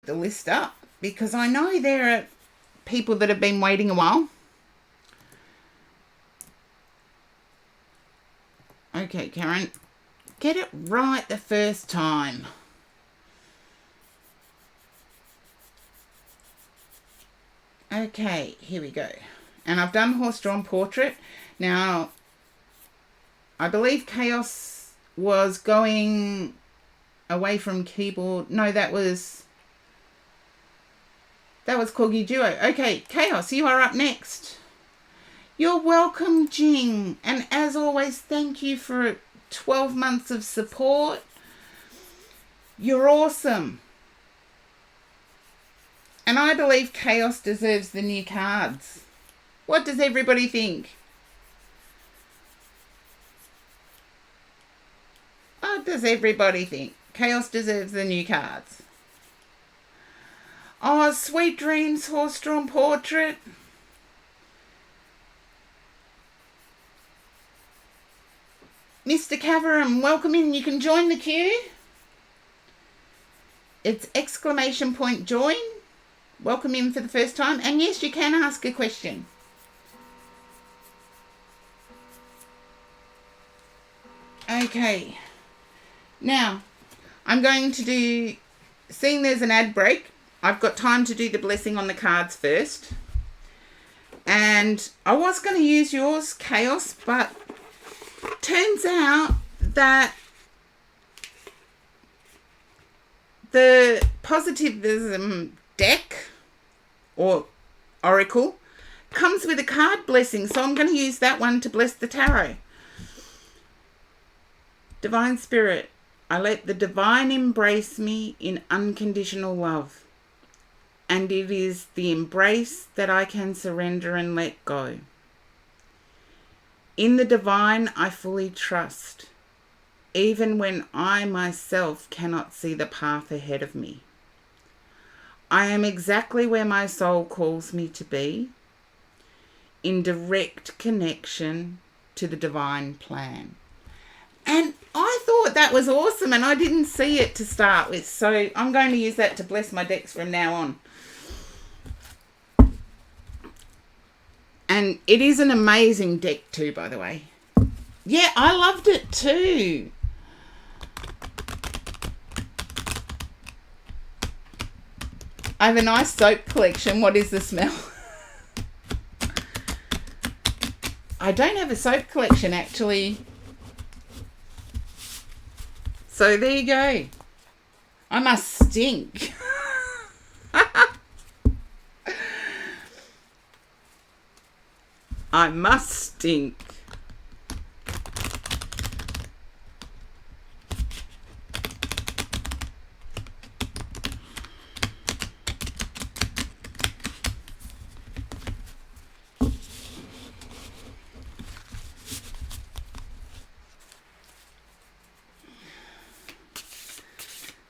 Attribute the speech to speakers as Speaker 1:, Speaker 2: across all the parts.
Speaker 1: the list up because I know there are people that have been waiting a while. Okay, Karen, get it right the first time. Okay, here we go. And I've done horse-drawn portrait. Now, I believe Chaos was going away from keyboard. No, that was Corgi Duo. Okay, Chaos, you are up next. You're welcome, Jing. And as always, thank you for 12 months of support. You're awesome. And I believe Chaos deserves the new cards. What does everybody think? What does everybody think? Chaos deserves the new cards. Oh, sweet dreams, horse-drawn portrait. Mr. Caverum, welcome in. You can join the queue. It's ! join. Welcome in for the first time. And yes, you can ask a question. Okay. Now, I'm going to do, seeing there's an ad break, I've got time to do the blessing on the cards first. And I was going to use yours, Chaos, but turns out that the Positivism deck or oracle comes with a card blessing, so I'm going to use that one to bless the tarot. Divine Spirit, I let the divine embrace me in unconditional love, and it is the embrace that I can surrender and let go. In the divine, I fully trust, even when I myself cannot see the path ahead of me. I am exactly where my soul calls me to be, in direct connection to the divine plan. And I thought that was awesome, and I didn't see it to start with, so I'm going to use that to bless my decks from now on. And it is an amazing deck too, by the way. Yeah, I loved it too. I have a nice soap collection. What is the smell? I don't have a soap collection, actually. So there you go. I must stink. I must stink.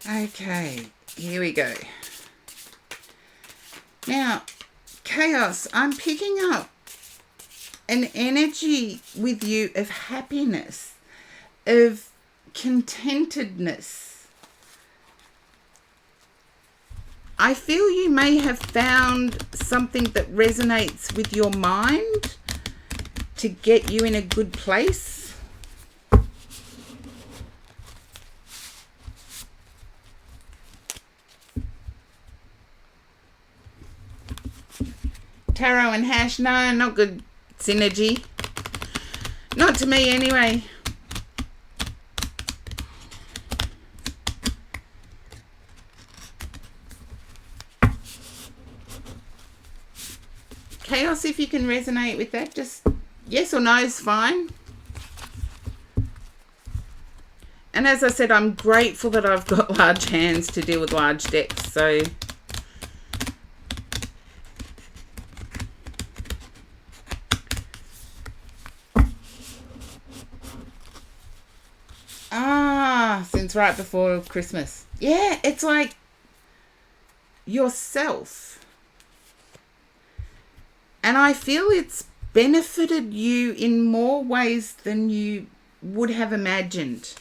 Speaker 1: Okay, here we go. Now, Chaos, I'm picking up an energy with you of happiness, of contentedness. I feel you may have found something that resonates with your mind to get you in a good place. Tarot and hash, no, not good synergy. Not to me anyway. Chaos, if you can resonate with that, just yes or no is fine. And as I said, I'm grateful that I've got large hands to deal with large decks, so since right before Christmas. Yeah, it's like yourself. And I feel it's benefited you in more ways than you would have imagined.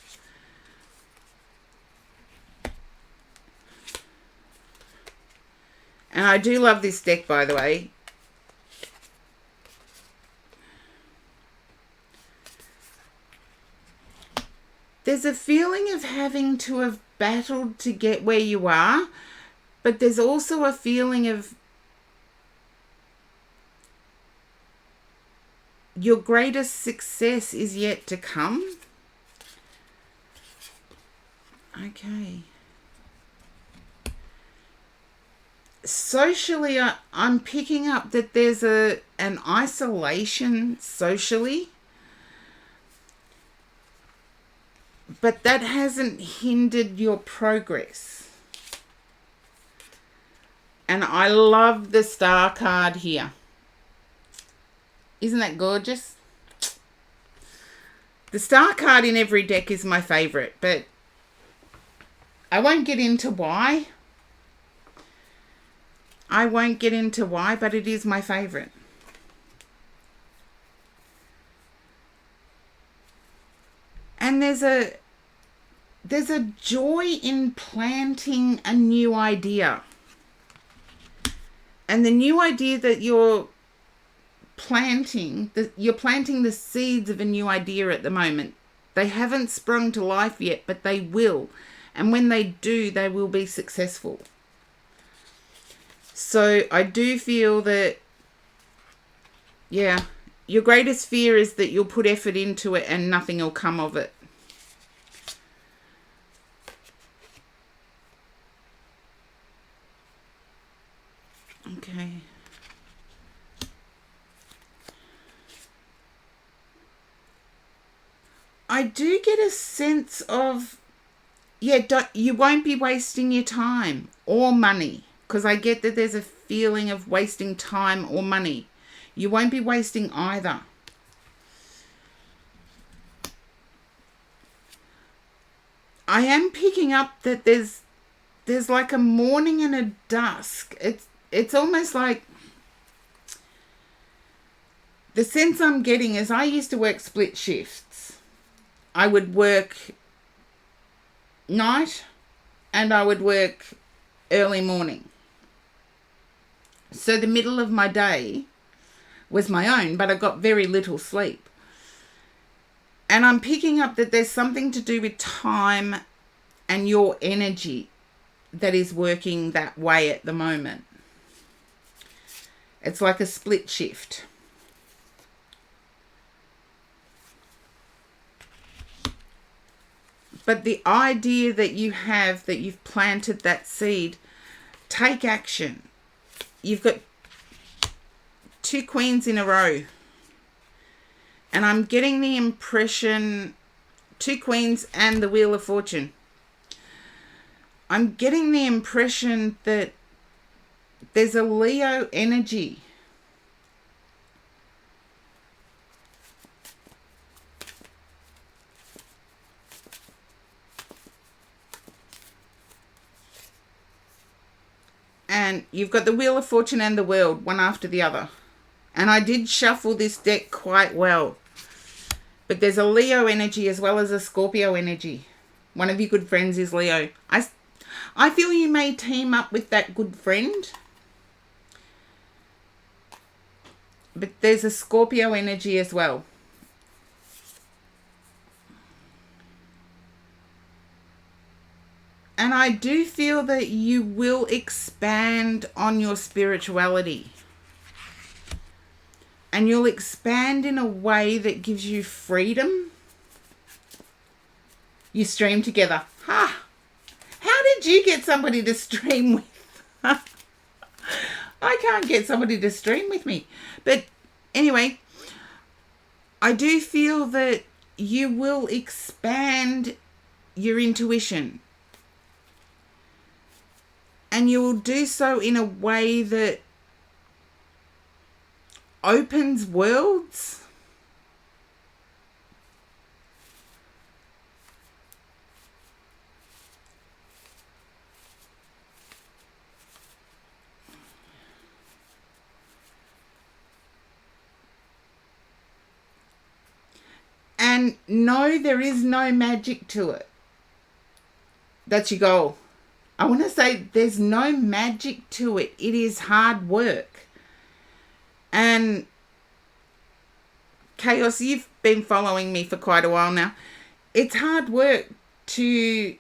Speaker 1: And I do love this deck, by the way. There's a feeling of having to have battled to get where you are, but there's also a feeling of your greatest success is yet to come. Okay. Socially, I'm picking up that there's an isolation socially, but that hasn't hindered your progress. And I love the Star card here. Isn't that gorgeous? The Star card in every deck is my favourite, but I won't get into why. But it is my favourite. And there's a joy in planting a new idea. And the new idea that you're planting the seeds of a new idea at the moment. They haven't sprung to life yet, but they will. And when they do, they will be successful. So I do feel that, yeah, your greatest fear is that you'll put effort into it and nothing will come of it. Okay. I do get a sense of, you won't be wasting your time or money, because I get that there's a feeling of wasting time or money. You won't be wasting either. I am picking up that there's like a morning and a dusk. It's almost like, the sense I'm getting is I used to work split shifts. I would work night and I would work early morning. So the middle of my day was my own, but I got very little sleep. And I'm picking up that there's something to do with time and your energy that is working that way at the moment. It's like a split shift. But the idea that you have, that you've planted that seed, take action. You've got 2 queens in a row. And I'm getting the impression, 2 queens and the Wheel of Fortune. I'm getting the impression that there's a Leo energy. And you've got the Wheel of Fortune and the World, one after the other. And I did shuffle this deck quite well. But there's a Leo energy as well as a Scorpio energy. One of your good friends is Leo. I feel you may team up with that good friend. But there's a Scorpio energy as well. And I do feel that you will expand on your spirituality. And you'll expand in a way that gives you freedom. You stream together. Ha! How did you get somebody to stream with? I can't get somebody to stream with me. But anyway, I do feel that you will expand your intuition. And you will do so in a way that opens worlds. And no, there is no magic to it. That's your goal. I want to say there's no magic to it. It is hard work. And Chaos, you've been following me for quite a while now. It's hard work to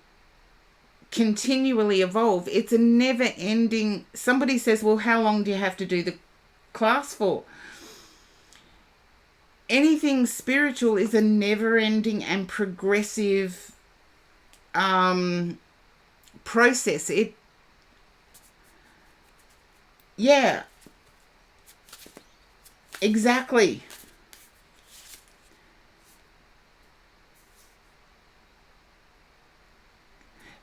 Speaker 1: continually evolve. It's a never ending. Somebody says, well, how long do you have to do the class for? Anything spiritual is a never ending and progressive process. Yeah, exactly.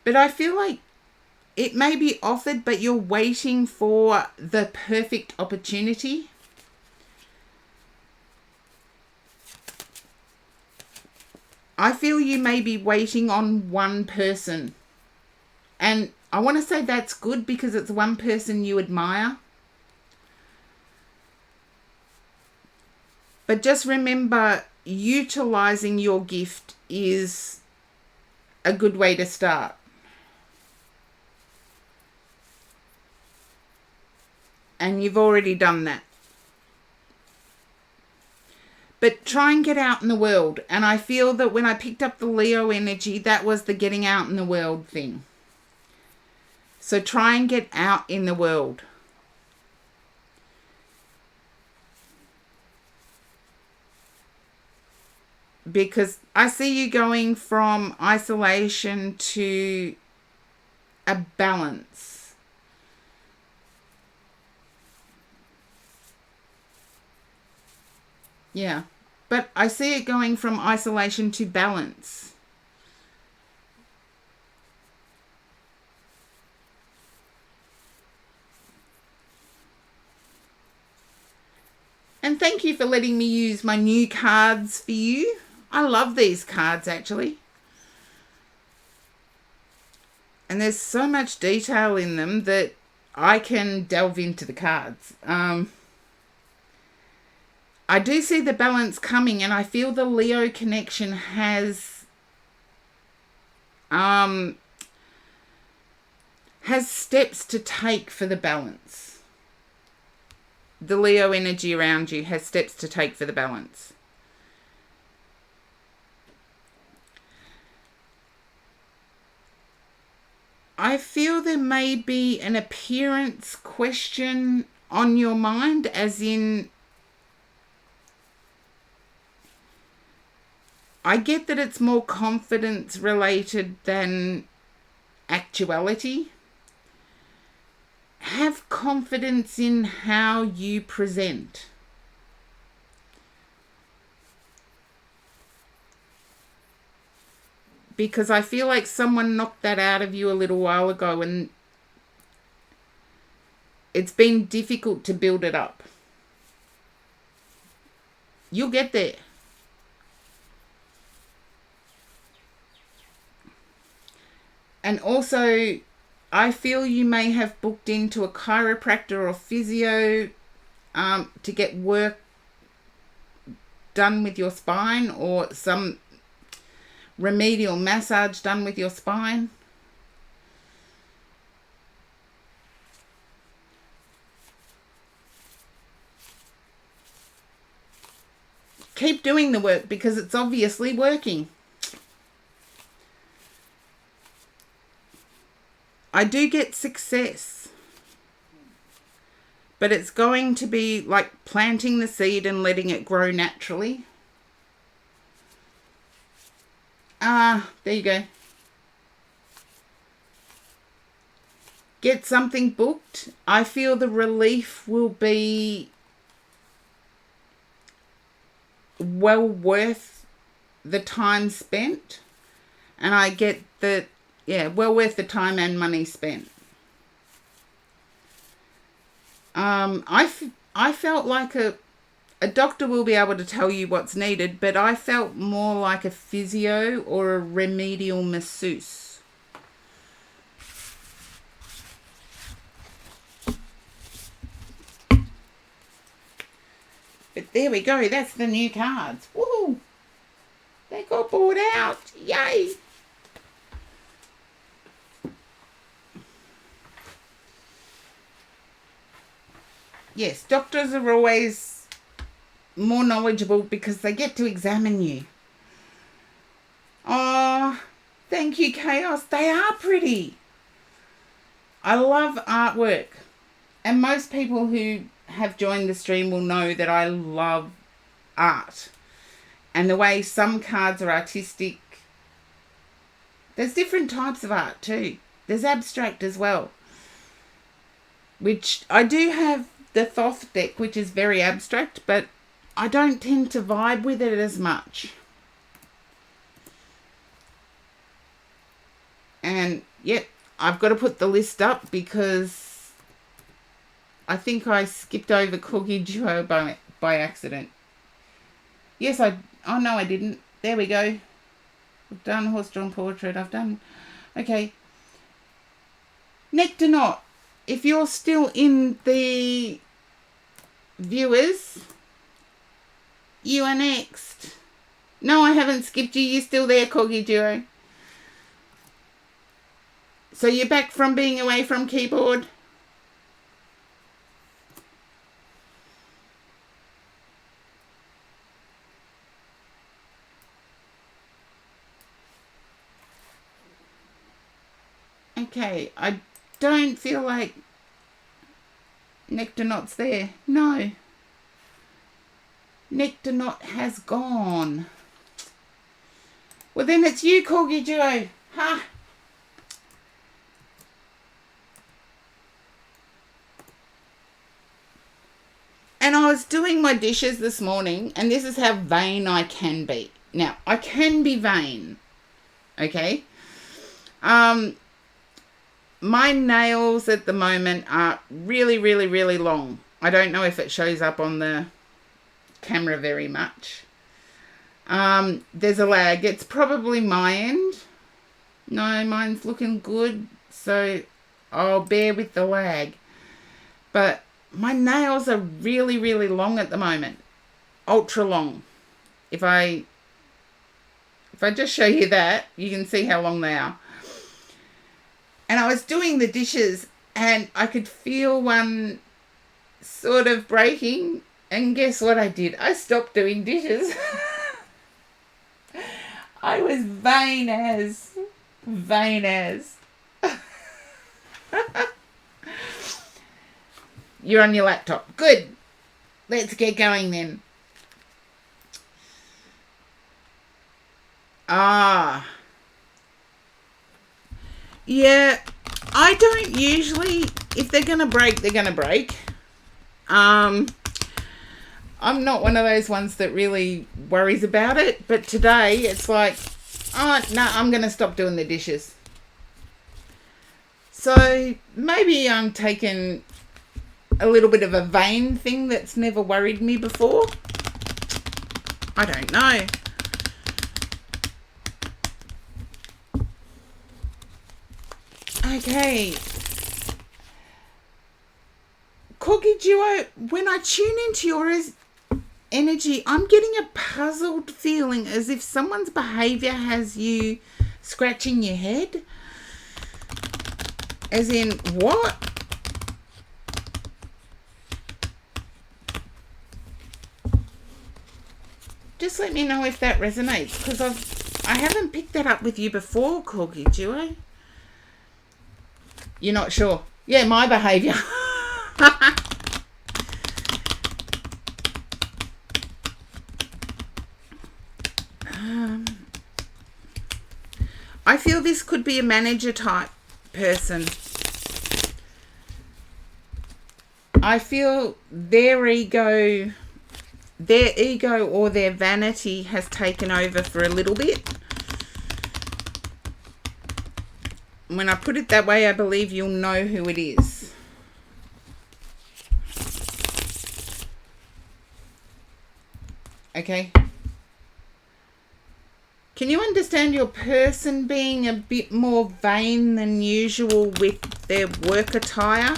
Speaker 1: But I feel like it may be offered, but you're waiting for the perfect opportunity. I feel you may be waiting on one person. And I want to say that's good because it's one person you admire. But just remember, utilizing your gift is a good way to start. And you've already done that. But try and get out in the world. And I feel that when I picked up the Leo energy, that was the getting out in the world thing. So try and get out in the world. Because I see you going from isolation to a balance. Yeah. But I see it going from isolation to balance. And thank you for letting me use my new cards for you. I love these cards, actually. And there's so much detail in them that I can delve into the cards. I do see the balance coming, and I feel the Leo connection has steps to take for the balance. The Leo energy around you has steps to take for the balance. I feel there may be an appearance question on your mind, as in, I get that it's more confidence related than actuality. Have confidence in how you present. Because I feel like someone knocked that out of you a little while ago, and it's been difficult to build it up. You'll get there. And also, I feel you may have booked into a chiropractor or physio to get work done with your spine, or some remedial massage done with your spine. Keep doing the work because it's obviously working. I do get success, but it's going to be like planting the seed and letting it grow naturally. There you go. Get something booked. I feel the relief will be well worth the time spent. And I get that, yeah, well worth the time and money spent. I felt like a doctor will be able to tell you what's needed, but I felt more like a physio or a remedial masseuse. But there we go. That's the new cards. Woohoo! They got bought out. Yay! yes, doctors are always more knowledgeable because they get to examine you. Oh, thank you, Chaos. They are pretty. I love artwork. And most people who have joined the stream will know that I love art. And the way some cards are artistic. There's different types of art too. There's abstract as well. Which I do have the Thoth deck, which is very abstract, but I don't tend to vibe with it as much. And yep, I've got to put the list up because I think I skipped over Corgi Duo by accident. Yes, oh no, I didn't. There we go. I've done horse-drawn portrait. I've done... Okay. Nectar Knot. If you're still in the viewers, you are next. No, I haven't skipped you. You're still there, Corgi Duo. So you're back from being away from keyboard? Okay, I don't feel like Nectar Knot's there. No. Nectar Knot has gone. Well, then it's you, Corgi Duo. Ha! And I was doing my dishes this morning, and this is how vain I can be. Now, I can be vain. Okay? My nails at the moment are really, really, really long. I don't know if it shows up on the camera very much. There's a lag. It's probably my end. No, mine's looking good. So I'll bear with the lag. But my nails are really, really long at the moment. Ultra long. If I just show you that, you can see how long they are. And I was doing the dishes and I could feel one sort of breaking. And guess what I did? I stopped doing dishes. I was vain as. You're on your laptop. Good. Let's get going then. Yeah, I don't usually, if they're going to break, they're going to break. I'm not one of those ones that really worries about it, but today it's like, oh, no, I'm going to stop doing the dishes. So maybe I'm taking a little bit of a vain thing that's never worried me before. I don't know. Okay. Corgi Duo, when I tune into your energy, I'm getting a puzzled feeling as if someone's behaviour has you scratching your head. As in, what? Just let me know if that resonates, because I haven't picked that up with you before, Corgi Duo. You're not sure? Yeah, my behaviour. I feel this could be a manager type person. I feel their ego or their vanity has taken over for a little bit. When I put it that way, I believe you'll know who it is. Okay. Can you understand your person being a bit more vain than usual with their work attire?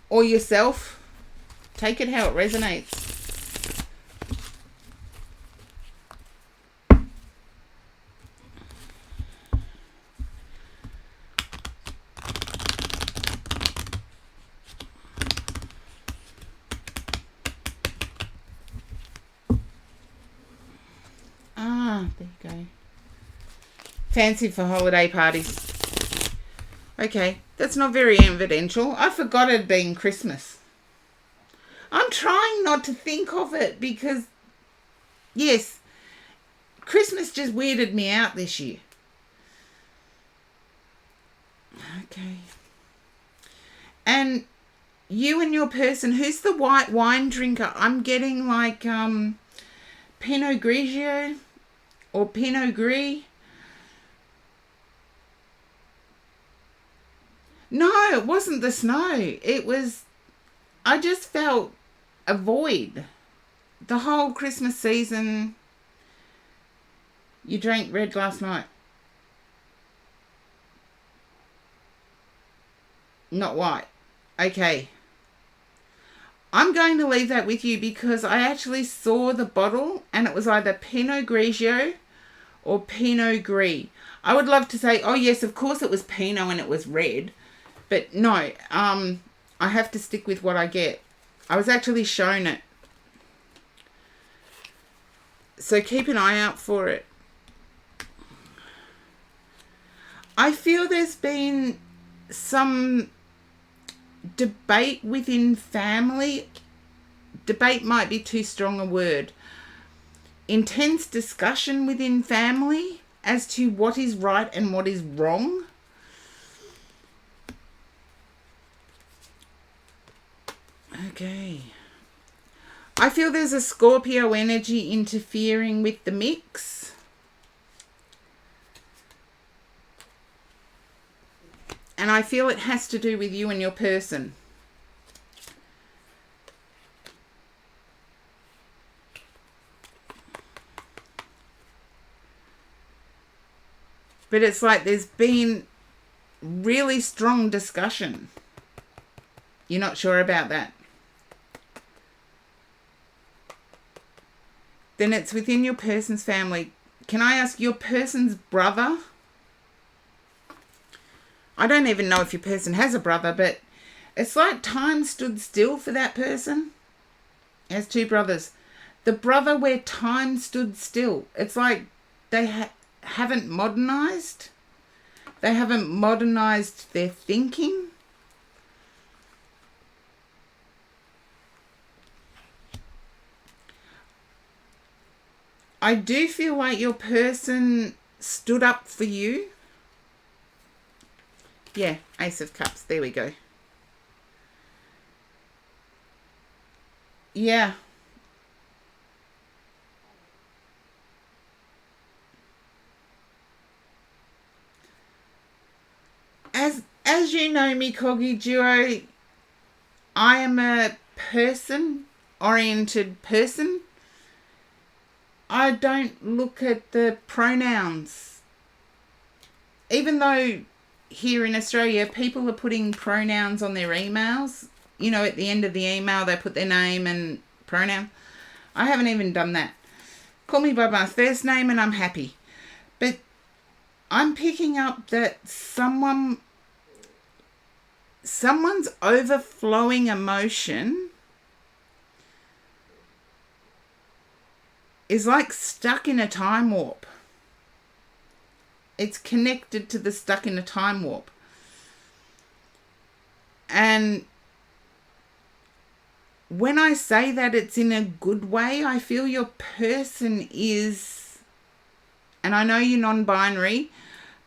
Speaker 1: Or yourself? Take it how it resonates. Fancy for holiday parties. Okay, that's not very evidential. I forgot it being Christmas. I'm trying not to think of it because, yes, Christmas just weirded me out this year. Okay. And you and your person, who's the white wine drinker? I'm getting like Pinot Grigio or Pinot Gris. No, it wasn't the snow. It was, I just felt a void. The whole Christmas season. You drank red last night. Not white. Okay. I'm going to leave that with you because I actually saw the bottle and it was either Pinot Grigio or Pinot Gris. I would love to say, oh yes, of course it was Pinot and it was red. But no, I have to stick with what I get. I was actually shown it. So keep an eye out for it. I feel there's been some debate within family. Debate might be too strong a word. Intense discussion within family as to what is right and what is wrong. Okay. I feel there's a Scorpio energy interfering with the mix. And I feel it has to do with you and your person. But it's like there's been really strong discussion. You're not sure about that. Then it's within your person's family. Can I ask your person's brother? I don't even know if your person has a brother, but it's like time stood still for that person. He has two brothers. The brother where time stood still. It's like they haven't modernized. They haven't modernized their thinking. I do feel like your person stood up for you. Yeah, Ace of Cups. There we go. Yeah. As you know me, Coggy Duo, I am a person-oriented person. I don't look at the pronouns. Even though here in Australia, people are putting pronouns on their emails. You know, at the end of the email, they put their name and pronoun. I haven't even done that. Call me by my first name and I'm happy. But I'm picking up that someone's overflowing emotion is like stuck in a time warp. It's connected to the stuck in a time warp. And when I say that it's in a good way, I feel your person is, and I know you're non-binary,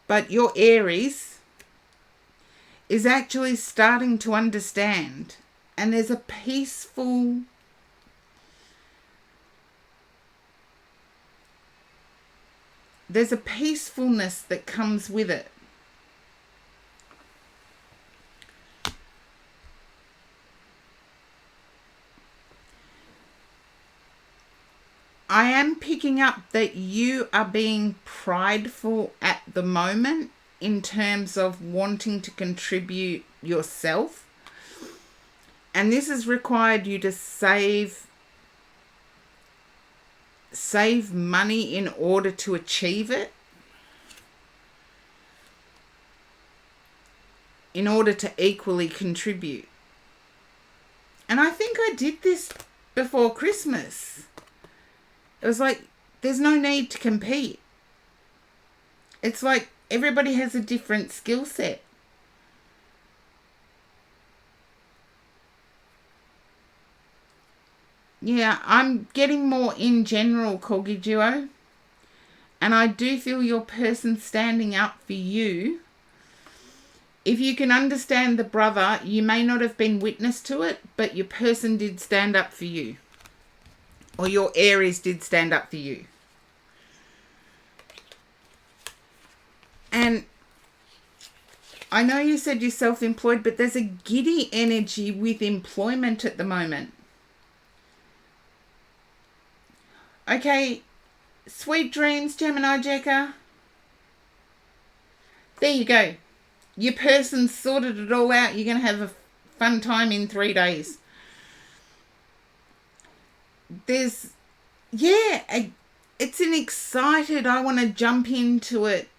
Speaker 1: but your Aries is actually starting to understand. And there's a peacefulness that comes with it. I am picking up that you are being prideful at the moment in terms of wanting to contribute yourself. And this has required you to save money in order to achieve it. In order to equally contribute. And I think I did this before Christmas. It was like, there's no need to compete. It's like everybody has a different skill set. Yeah, I'm getting more in general, Corgi Duo. And I do feel your person standing up for you. If you can understand the brother, you may not have been witness to it, but your person did stand up for you. Or your Aries did stand up for you. And I know you said you're self-employed, but there's a giddy energy with employment at the moment. Okay, sweet dreams, Gemini Jekka. There you go. Your person sorted it all out. You're going to have a fun time in 3 days. It's an excited, I want to jump into it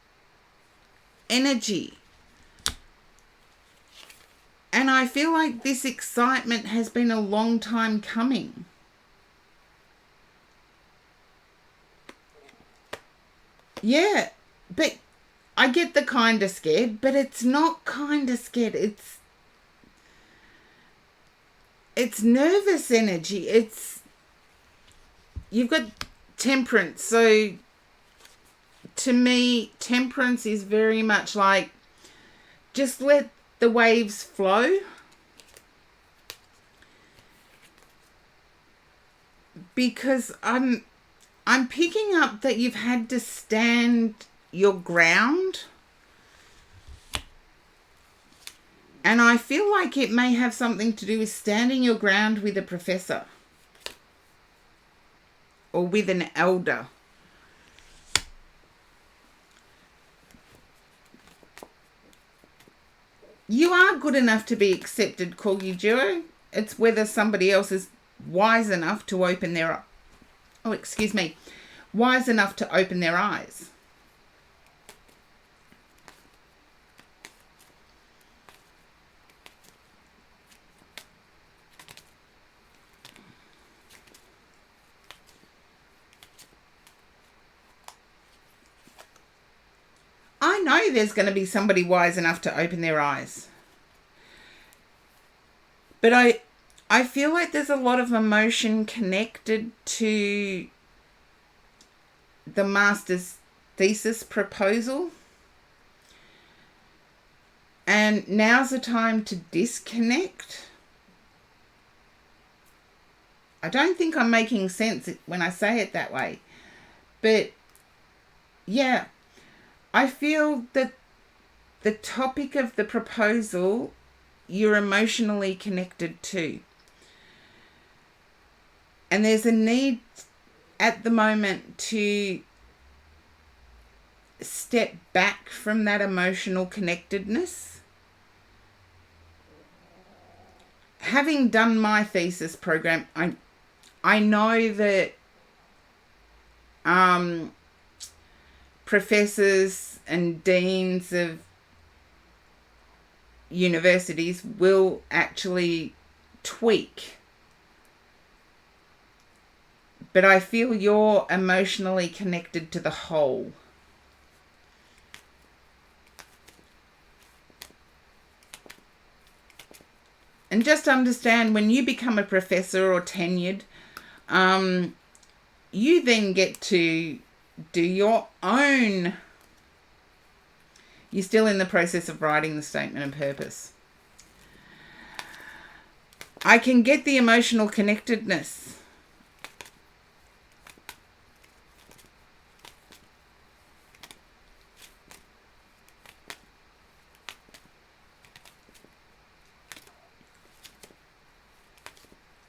Speaker 1: energy. And I feel like this excitement has been a long time coming. Yeah, but I get the kind of scared, but it's not kind of scared. It's nervous energy. You've got temperance. So to me, temperance is very much like just let the waves flow. Because I'm picking up that you've had to stand your ground. And I feel like it may have something to do with standing your ground with a professor. Or with an elder. You are good enough to be accepted, Corgi Duo. It's whether somebody else is wise enough to open their... wise enough to open their eyes. I know there's going to be somebody wise enough to open their eyes. But I feel like there's a lot of emotion connected to the master's thesis proposal. And now's the time to disconnect. I don't think I'm making sense when I say it that way. But yeah, I feel that the topic of the proposal you're emotionally connected to. And there's a need at the moment to step back from that emotional connectedness. Having done my thesis program, I know that professors and deans of universities will actually tweak. But I feel you're emotionally connected to the whole. And just understand, when you become a professor or tenured, you then get to do your own. You're still in the process of writing the statement of purpose. I can get the emotional connectedness.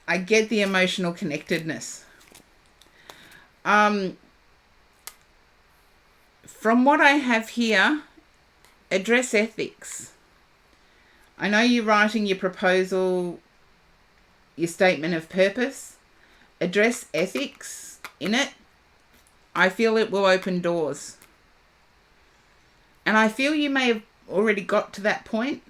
Speaker 1: I get the emotional connectedness. From what I have here, address ethics. I know you're writing your proposal, your statement of purpose. Address ethics in it. I feel it will open doors. And I feel you may have already got to that point.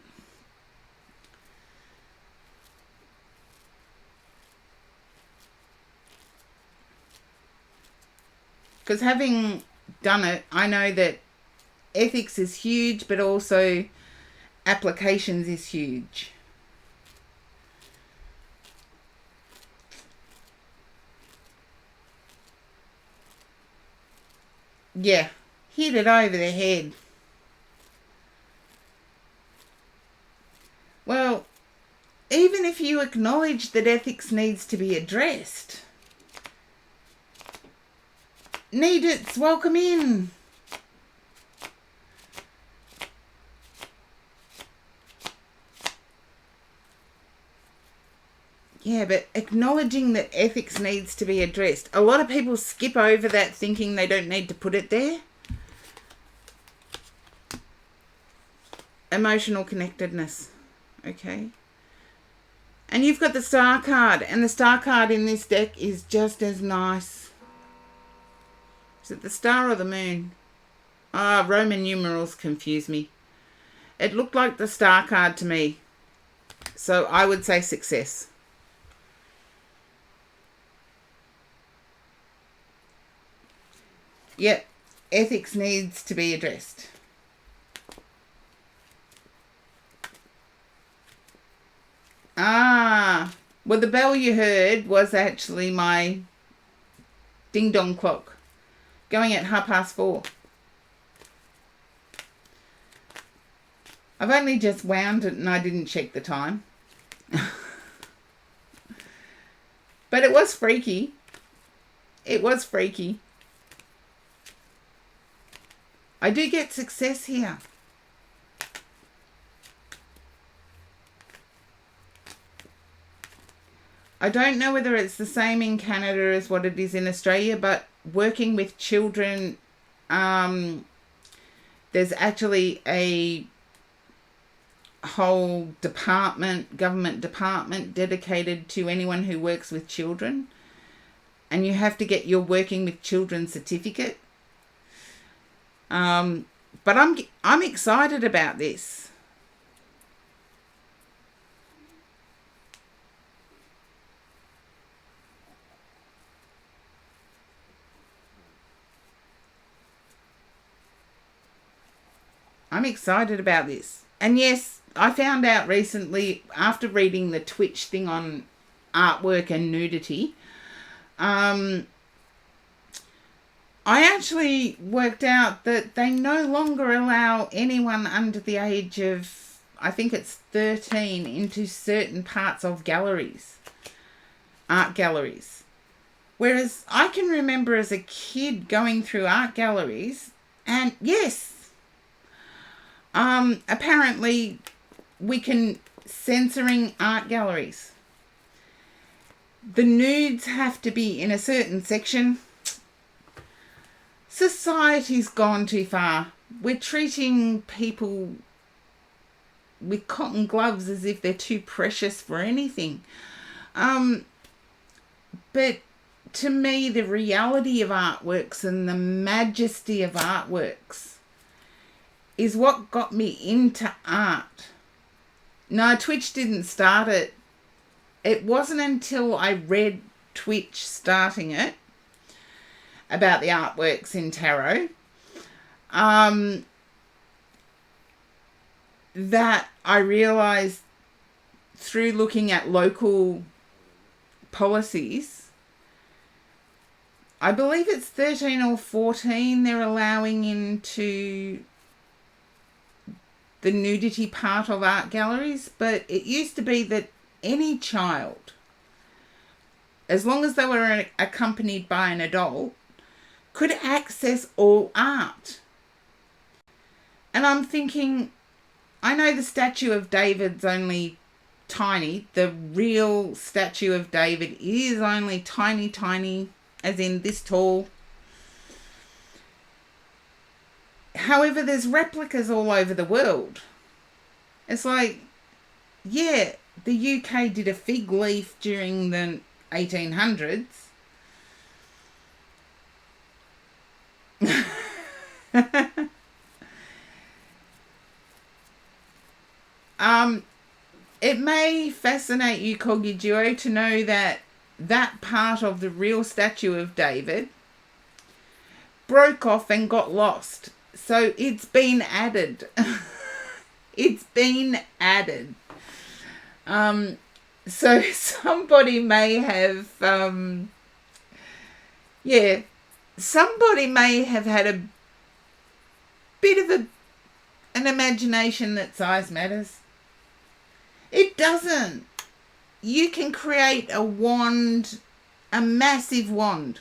Speaker 1: Because having done it, I know that ethics is huge, but also applications is huge. Yeah, hit it over the head. Well, even if you acknowledge that ethics needs to be addressed, need its welcome in. Yeah, but acknowledging that ethics needs to be addressed. A lot of people skip over that thinking they don't need to put it there. Emotional connectedness. Okay. And you've got the star card. And the star card in this deck is just as nice. Is it the star or the moon? Roman numerals confuse me. It looked like the star card to me. So I would say success. Yep, ethics needs to be addressed. Well, the bell you heard was actually my ding-dong clock going at 4:30. I've only just wound it and I didn't check the time. But it was freaky. It was freaky. I do get success here. I don't know whether it's the same in Canada as what it is in Australia, but working with children, there's actually a whole department, government department, dedicated to anyone who works with children. And you have to get your working with children certificate. But I'm excited about this. I'm excited about this. And yes, I found out recently, after reading the Twitch thing on artwork and nudity, I actually worked out that they no longer allow anyone under the age of, I think it's 13, into certain parts of galleries, art galleries. Whereas I can remember as a kid going through art galleries, and yes, apparently we can censoring art galleries. The nudes have to be in a certain section. Society's gone too far. We're treating people with cotton gloves as if they're too precious for anything. But to me, the reality of artworks and the majesty of artworks is what got me into art. No, Twitch didn't start it. It wasn't until I read Twitch starting it about the artworks in tarot that I realised through looking at local policies, I believe it's 13 or 14 they're allowing into the nudity part of art galleries, but it used to be that any child, as long as they were accompanied by an adult, could access all art. And I'm thinking, I know the statue of David's only tiny. The real statue of David is only tiny, tiny, as in this tall. However, there's replicas all over the world. It's like, yeah, the UK did a fig leaf during the 1800s. It may fascinate you, Coggy Duo, to know that that part of the real statue of David broke off and got lost. So it's been added. It's been added. So somebody may have, somebody may have had a bit of an imagination that size matters. It doesn't. You can create a wand, a massive wand.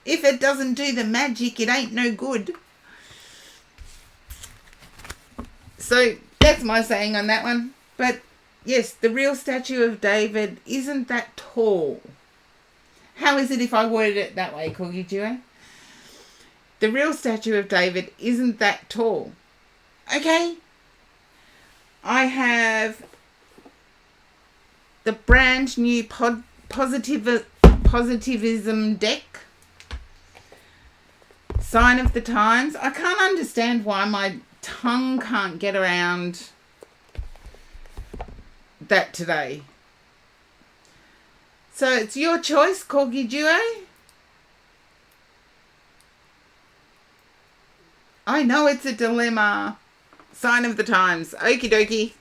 Speaker 1: If it doesn't do the magic, it ain't no good. So that's my saying on that one. But yes, the real statue of David isn't that tall. How is it if I worded it that way, Corgi Duo? The real statue of David isn't that tall. Okay? I have the brand new positivism deck. Sign of the Times. I can't understand why my tongue can't get around that today. So it's your choice, Corgi Duo. I know it's a dilemma. Sign of the Times. Okie dokie.